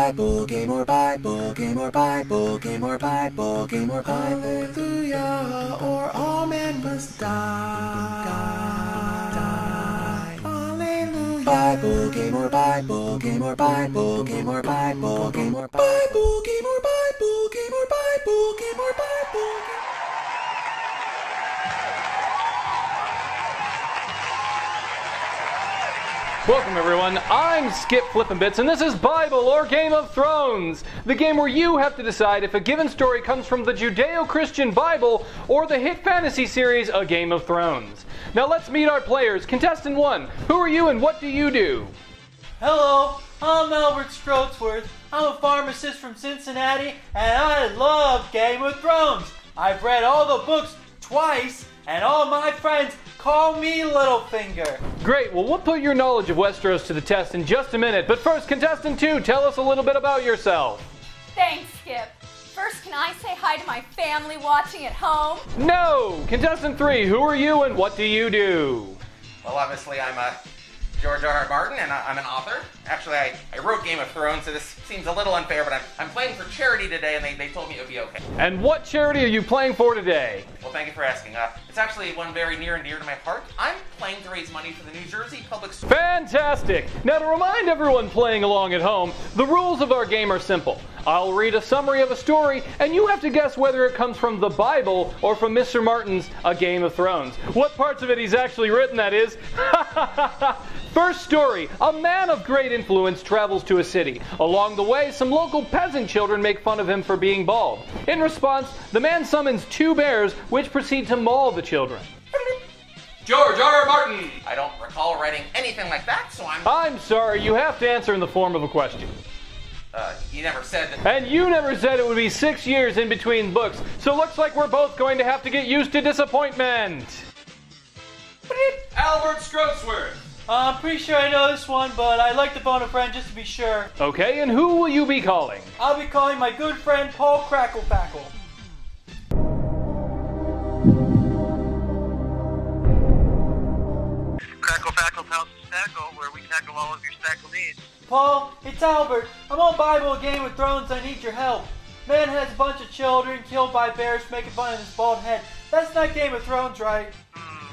Bible game or Bible game or Bible game or Bible game or Bible. Hallelujah, or all men must die. Hallelujah. Bible game or Bible game or Bible game or Bible game or Bible game or Bible game or Bible game or Bible game. Welcome everyone, I'm Skip Flippinbits and this is Bible or Game of Thrones, the game where you have to decide if a given story comes from the Judeo-Christian Bible or the hit fantasy series A Game of Thrones. Now let's meet our players. Contestant 1, who are you and what do you do? Hello, I'm Albert Scroatsworth. I'm a pharmacist from Cincinnati and I love Game of Thrones. I've read all the books twice and all my friends call me Littlefinger. Great, well we'll put your knowledge of Westeros to the test in just a minute, but first, Contestant 2, tell us a little bit about yourself. Thanks, Skip. First, can I say hi to my family watching at home? No! Contestant 3, who are you and what do you do? Well, obviously I'm George R.R. Martin, and I'm an author. Actually, I wrote Game of Thrones, so this seems a little unfair, but I'm playing for charity today, and they told me it would be okay. And what charity are you playing for today? Well, thank you for asking. It's actually one very near and dear to my heart. I'm playing to raise money for the New Jersey Public Schools. Fantastic! Now to remind everyone playing along at home, the rules of our game are simple. I'll read a summary of a story, and you have to guess whether it comes from the Bible or from Mr. Martin's A Game of Thrones. What parts of it he's actually written, that is. First story, a man of great influence travels to a city. Along the way, some local peasant children make fun of him for being bald. In response, the man summons two bears, which proceed to maul the children. George R.R. Martin! I don't recall writing anything like that, so I'm sorry, you have to answer in the form of a question. You never said that. And you never said it would be 6 years in between books, so looks like we're both going to have to get used to disappointment. Albert Scroatsworth! I'm pretty sure I know this one, but I'd like to phone a friend just to be sure. Okay, and who will you be calling? I'll be calling my good friend Paul Cracklepackle. Cracklepackle's House of Stackle, where we tackle all of your stackle needs. Paul, it's Albert. I'm on Bible Game of Thrones. I need your help. Man has a bunch of children killed by bears making fun of his bald head. That's not Game of Thrones, right?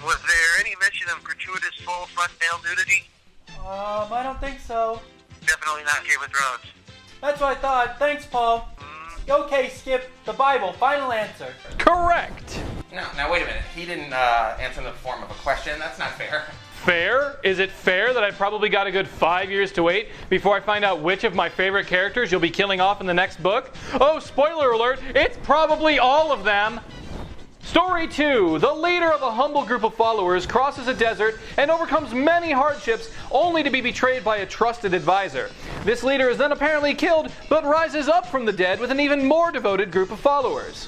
Was there any mention of gratuitous full front male nudity? I don't think so. Definitely not Game of Thrones. That's what I thought. Thanks, Paul. Okay, Skip. The Bible. Final answer. Correct! Now wait a minute. He didn't answer in the form of a question. That's not fair. Fair? Is it fair that I've probably got a good 5 years to wait before I find out which of my favorite characters you'll be killing off in the next book? Oh, spoiler alert, it's probably all of them! Story 2. The leader of a humble group of followers crosses a desert and overcomes many hardships only to be betrayed by a trusted advisor. This leader is then apparently killed, but rises up from the dead with an even more devoted group of followers.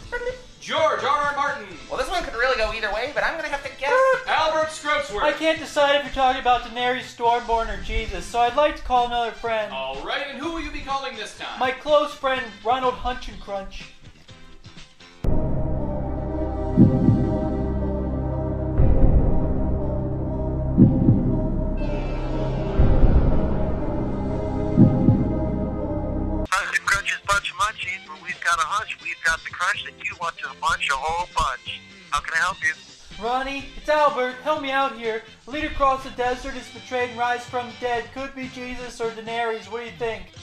George R.R. Martin! Well, this one could really go either way, but I'm gonna have to guess. Albert Scroatsworth! I can't decide if you're talking about Daenerys Stormborn or Jesus, so I'd like to call another friend. Alright, and who will you be calling this time? My close friend, Ronald Hunchin-Crunch. Hunch Crunch's Bunch of Munchies, where we've got a hunch, we've got the crunch that you want to munch a whole bunch. How can I help you? Ronnie, it's Albert. Help me out here. Leader across the desert is betrayed and rise from the dead. Could be Jesus or Daenerys. What do you think?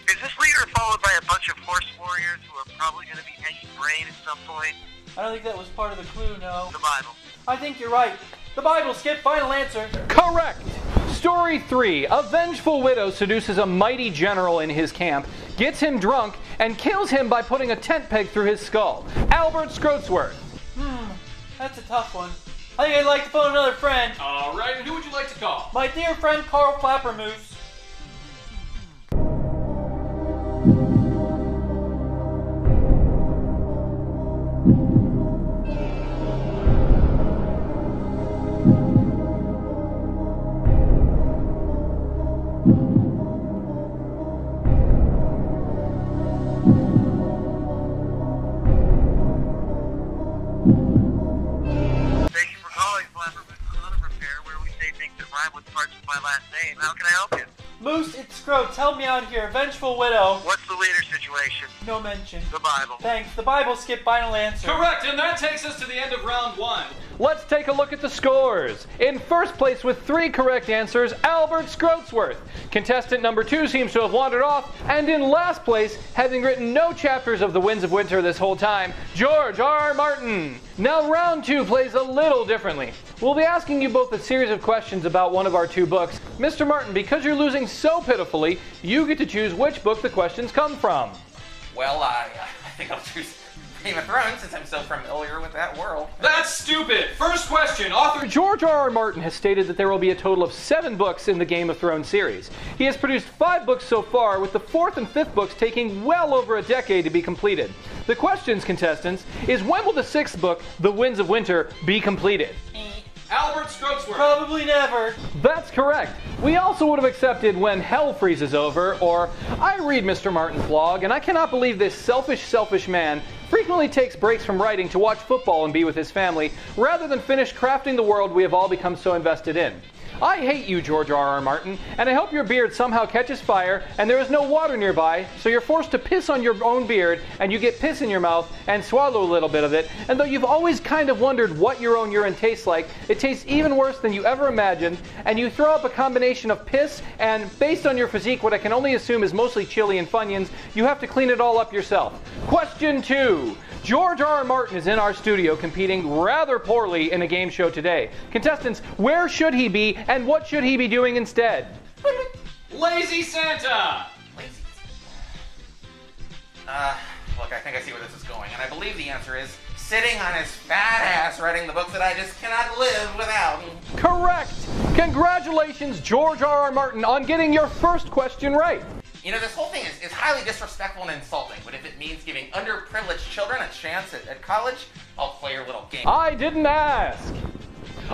Is this leader followed by a bunch of horse warriors who are probably going to be hanging brain at some point? I don't think that was part of the clue, no. The Bible. I think you're right. The Bible, Skip. Final answer. Correct! Story 3. A vengeful widow seduces a mighty general in his camp, gets him drunk, and kills him by putting a tent peg through his skull. Albert Scroatsworth. That's a tough one. I think I'd like to phone another friend. Alright, and who would you like to call? My dear friend Carl Flappermoose. Thank you for calling Flappermoose Auto Repair, where we say things that rhyme with parts of my last name. How can I help you? Moose, it's Scroats. Help me out here. Vengeful Widow. What's the leader situation? No mention. The Bible. Thanks. The Bible, Skip. Final answer. Correct, and that takes us to the end of round 1. Let's take a look at the scores. In first place with 3 correct answers, Albert Scroatsworth. Contestant number 2 seems to have wandered off, and in last place, having written no chapters of The Winds of Winter this whole time, George R. Martin. Now round 2 plays a little differently. We'll be asking you both a series of questions about one of our 2 books. Mr. Martin, because you're losing so pitifully, you get to choose which book the questions come from. Well, I think I'll choose Game of Thrones since I'm so familiar with that world. That's stupid! First question, author George R. R. Martin has stated that there will be a total of 7 books in the Game of Thrones series. He has produced 5 books so far, with the 4th and 5th books taking well over a decade to be completed. The questions, contestants, is when will the 6th book, The Winds of Winter, be completed? Albert Scroatsworth. Probably never. That's correct. We also would have accepted When Hell Freezes Over, or I read Mr. Martin's blog, and I cannot believe this selfish man frequently takes breaks from writing to watch football and be with his family, rather than finish crafting the world we have all become so invested in. I hate you, George R. R. Martin, and I hope your beard somehow catches fire and there is no water nearby, so you're forced to piss on your own beard and you get piss in your mouth and swallow a little bit of it, and though you've always kind of wondered what your own urine tastes like, it tastes even worse than you ever imagined, and you throw up a combination of piss and, based on your physique, what I can only assume is mostly chili and Funyuns, you have to clean it all up yourself. Question 2. George R. R. Martin is in our studio competing rather poorly in a game show today. Contestants, where should he be and what should he be doing instead? Lazy Santa! Lazy. Look, I think I see where this is going, and I believe the answer is sitting on his fat ass writing the books that I just cannot live without. Correct! Congratulations, George R. R. Martin, on getting your first question right. You know, this whole thing is highly disrespectful and insulting, but if it means giving underprivileged children a chance at college, I'll play your little game. I didn't ask.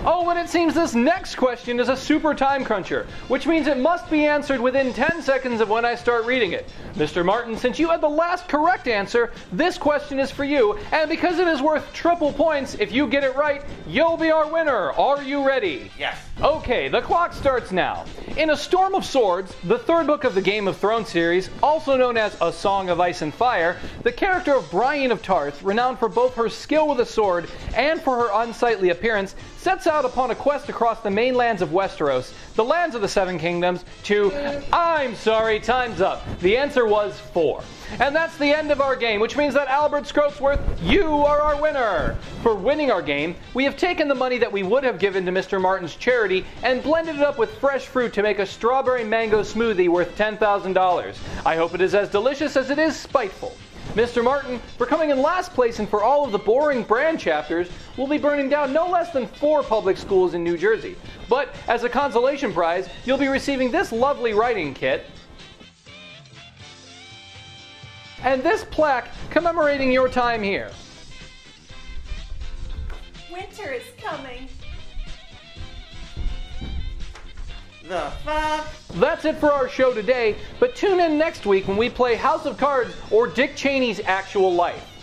Oh, and it seems this next question is a super time cruncher, which means it must be answered within 10 seconds of when I start reading it. Mr. Martin, since you had the last correct answer, this question is for you, and because it is worth triple points, if you get it right, you'll be our winner. Are you ready? Yes. Okay, the clock starts now. In A Storm of Swords, the 3rd book of the Game of Thrones series, also known as A Song of Ice and Fire, the character of Brienne of Tarth, renowned for both her skill with a sword and for her unsightly appearance, sets out upon a quest across the mainlands of Westeros, the lands of the Seven Kingdoms, to... I'm sorry, time's up. The answer was 4. And that's the end of our game, which means that Albert Scroatsworth, you are our winner! For winning our game, we have taken the money that we would have given to Mr. Martin's charity and blended it up with fresh fruit to make a strawberry mango smoothie worth $10,000. I hope it is as delicious as it is spiteful. Mr. Martin, for coming in last place and for all of the boring brand chapters, will be burning down no less than 4 public schools in New Jersey. But as a consolation prize, you'll be receiving this lovely writing kit and this plaque commemorating your time here. Winter is coming. The fuck? That's it for our show today, but tune in next week when we play House of Cards or Dick Cheney's Actual Life.